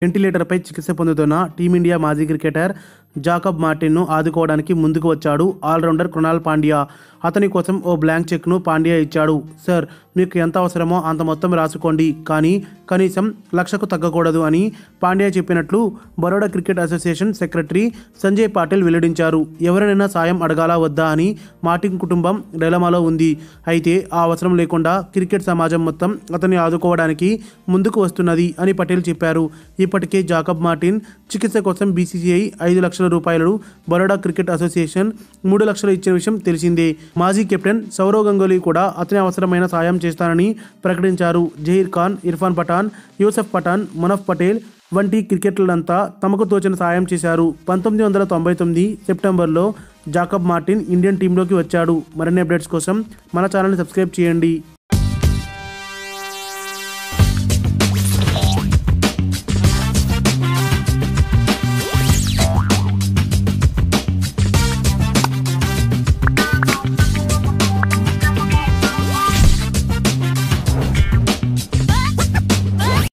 వెంటిలేటర్పై చికిత్స పొందుతున్న టీమిండియా మాజీ క్రికెటర్ జాకబ్ మార్టిన్ను ఆదుకోవడానికి ముందుకు వచ్చాడు ఆల్రౌండర్ కృణాల్ పాండ్యా. అతని కోసం ఓ బ్లాంక్ చెక్ను పాండ్యా ఇచ్చాడు. సార్, మీకు ఎంత అవసరమో అంత మొత్తం రాసుకోండి, కానీ కనీసం 1,00,000కు తగ్గకూడదు అని పాండ్యా చెప్పినట్లు Baroda cricket association secretary Sanjay Patil వెల్లడించారు. ఎవరినైనా సాయం అడగాలా వద్దా అని మార్టిన్ కుటుంబం డైలమాలో ఉంది. అయితే ఆ అవసరం లేకుండా క్రికెట్ సమాజం మొత్తం అతన్ని ఆదుకోవడానికి ముందుకు వస్తున్నది అని పటేల్ చెప్పారు. ఇప్పటికే జాకబ్ మార్టిన్ చికిత్స కోసం బీసీసీఐ 5 లక్షల రూపాయలు, బరోడా క్రికెట్ అసోసియేషన్ 3 లక్షలు ఇచ్చిన విషయం తెలిసిందే. మాజీ కెప్టెన్ సౌరవ్ గంగూలీ కూడా అతని అవసరమైన సాయం చేస్తానని ప్రకటించారు. జహీర్ ఖాన్, ఇర్ఫాన్ పఠాన్, యూసఫ్ పఠాన్, మనఫ్ పటేల్ వంటి క్రికెటర్లంతా తమకు తోచిన సాయం చేశారు. 1999 సెప్టెంబర్లో జాకబ్ మార్టిన్ ఇండియన్ టీంలోకి వచ్చాడు. మరిన్ని అప్డేట్స్ కోసం మన ఛానల్ని సబ్స్క్రైబ్ చేయండి.